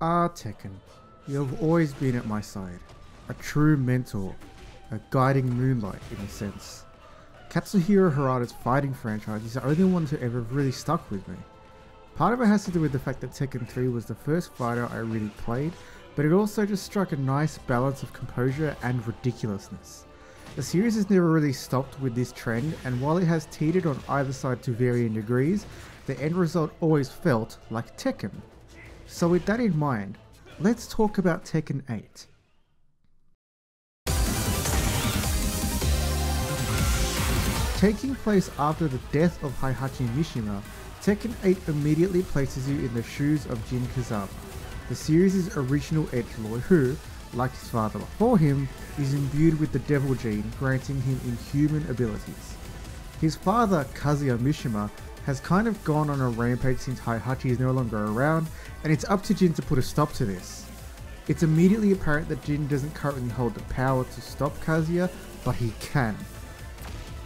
Tekken, you have always been at my side. A true mentor, a guiding moonlight in a sense. Katsuhiro Harada's fighting franchise is the only one to ever really stuck with me. Part of it has to do with the fact that Tekken 3 was the first fighter I really played, but it also just struck a nice balance of composure and ridiculousness. The series has never really stopped with this trend, and while it has teetered on either side to varying degrees, the end result always felt like Tekken. So with that in mind, let's talk about Tekken 8. Taking place after the death of Heihachi Mishima, Tekken 8 immediately places you in the shoes of Jin Kazama, the series' original edgelord who, like his father before him, is imbued with the devil gene, granting him inhuman abilities. His father, Kazuya Mishima, has kind of gone on a rampage since Heihachi is no longer around, and it's up to Jin to put a stop to this. It's immediately apparent that Jin doesn't currently hold the power to stop Kazuya, but he can.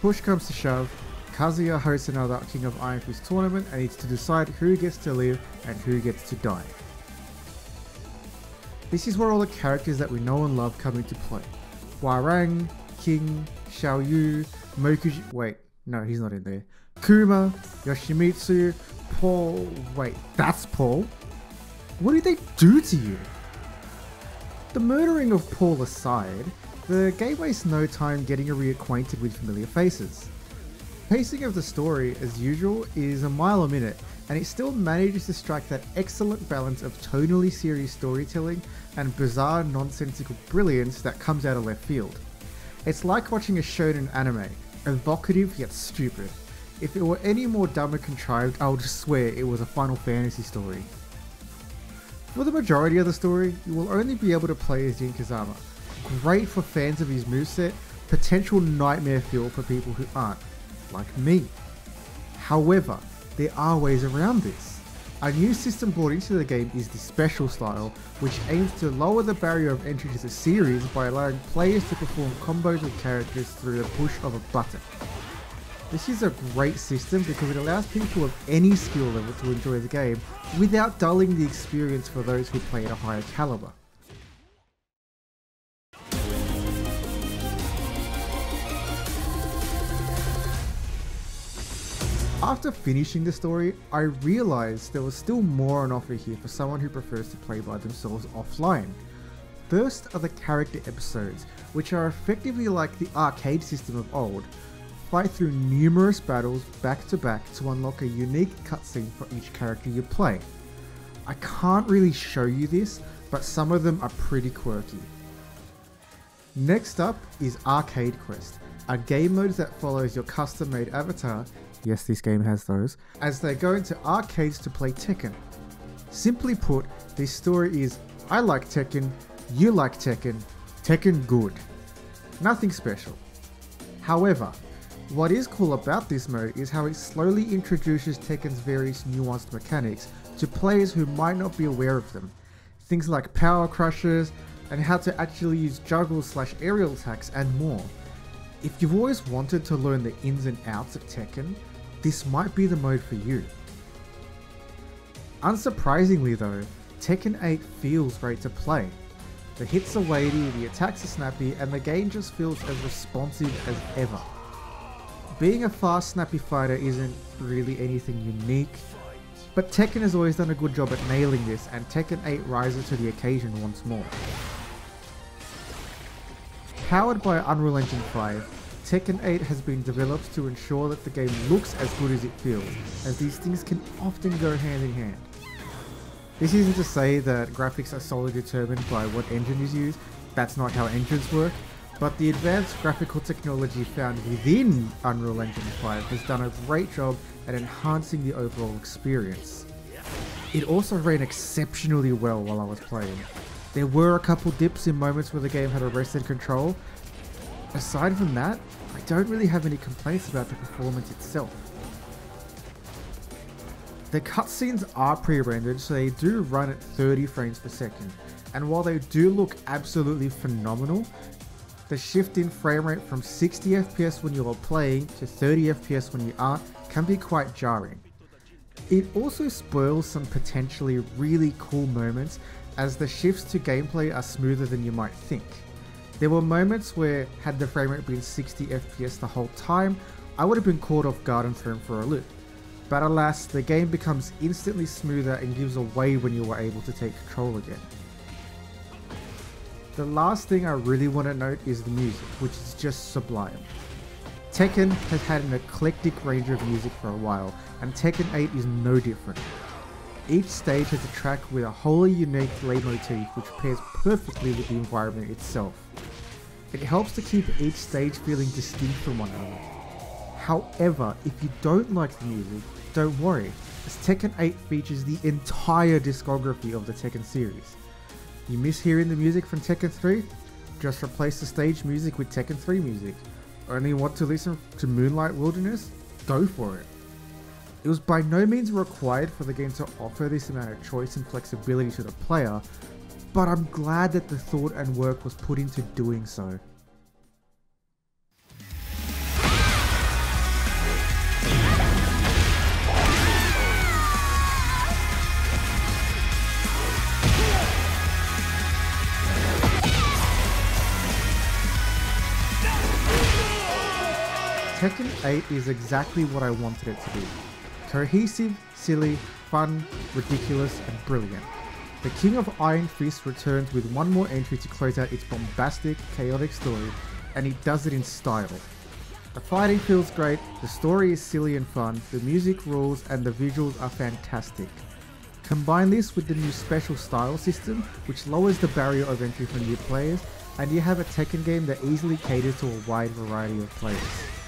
Push comes to shove, Kazuya hosts another King of Iron Fist tournament and needs to decide who gets to live and who gets to die. This is where all the characters that we know and love come into play. Hwoarang, King, Xiaoyu, Mokuji, wait, no, he's not in there. Kuma, Yoshimitsu, Paul, wait, that's Paul? What did they do to you? The murdering of Paul aside, the game wastes no time getting reacquainted with familiar faces. Pacing of the story, as usual, is a mile a minute, and it still manages to strike that excellent balance of tonally serious storytelling and bizarre nonsensical brilliance that comes out of left field. It's like watching a shonen anime, evocative yet stupid. If it were any more dumb and contrived, I would swear it was a Final Fantasy story. For the majority of the story, you will only be able to play as Jin Kazama. Great for fans of his moveset, potential nightmare fuel for people who aren't, like me. However, there are ways around this. A new system brought into the game is the Special style, which aims to lower the barrier of entry to the series by allowing players to perform combos with characters through the push of a button. This is a great system because it allows people of any skill level to enjoy the game without dulling the experience for those who play at a higher caliber. After finishing the story, I realised there was still more on offer here for someone who prefers to play by themselves offline. First are the character episodes, which are effectively like the arcade system of old. Fight through numerous battles back to back to unlock a unique cutscene for each character you play. I can't really show you this, but some of them are pretty quirky. Next up is Arcade Quest, a game mode that follows your custom-made avatar, yes, this game has those, as they go into arcades to play Tekken. Simply put, this story is, I like Tekken, you like Tekken, Tekken good. Nothing special. However, what is cool about this mode is how it slowly introduces Tekken's various nuanced mechanics to players who might not be aware of them. Things like power crushes, and how to actually use juggles / aerial attacks and more. If you've always wanted to learn the ins and outs of Tekken, this might be the mode for you. Unsurprisingly though, Tekken 8 feels great to play. The hits are weighty, the attacks are snappy, and the game just feels as responsive as ever. Being a fast, snappy fighter isn't really anything unique, but Tekken has always done a good job at nailing this, and Tekken 8 rises to the occasion once more. Powered by Unreal Engine 5, Tekken 8 has been developed to ensure that the game looks as good as it feels, as these things can often go hand in hand. This isn't to say that graphics are solely determined by what engine is used, that's not how engines work, but the advanced graphical technology found within Unreal Engine 5 has done a great job at enhancing the overall experience. It also ran exceptionally well while I was playing. There were a couple dips in moments where the game had arrested control. Aside from that, I don't really have any complaints about the performance itself. The cutscenes are pre-rendered, so they do run at 30 frames per second, and while they do look absolutely phenomenal, the shift in frame rate from 60 FPS when you're playing to 30 FPS when you aren't can be quite jarring. It also spoils some potentially really cool moments as the shifts to gameplay are smoother than you might think. There were moments where, had the frame rate been 60 FPS the whole time, I would have been caught off guard and thrown for a loop. But alas, the game becomes instantly smoother and gives away when you are able to take control again. The last thing I really want to note is the music, which is just sublime. Tekken has had an eclectic range of music for a while, and Tekken 8 is no different. Each stage has a track with a wholly unique leitmotif which pairs perfectly with the environment itself. It helps to keep each stage feeling distinct from one another. However, if you don't like the music, don't worry, as Tekken 8 features the entire discography of the Tekken series. You miss hearing the music from Tekken 3? Just replace the stage music with Tekken 3 music. Only want to listen to Moonlight Wilderness? Go for it. It was by no means required for the game to offer this amount of choice and flexibility to the player, but I'm glad that the thought and work was put into doing so. Tekken 8 is exactly what I wanted it to be. Cohesive, silly, fun, ridiculous, and brilliant. The King of Iron Fist returns with one more entry to close out its bombastic, chaotic story, and he does it in style. The fighting feels great, the story is silly and fun, the music rules, and the visuals are fantastic. Combine this with the new special style system, which lowers the barrier of entry for new players, and you have a Tekken game that easily caters to a wide variety of players.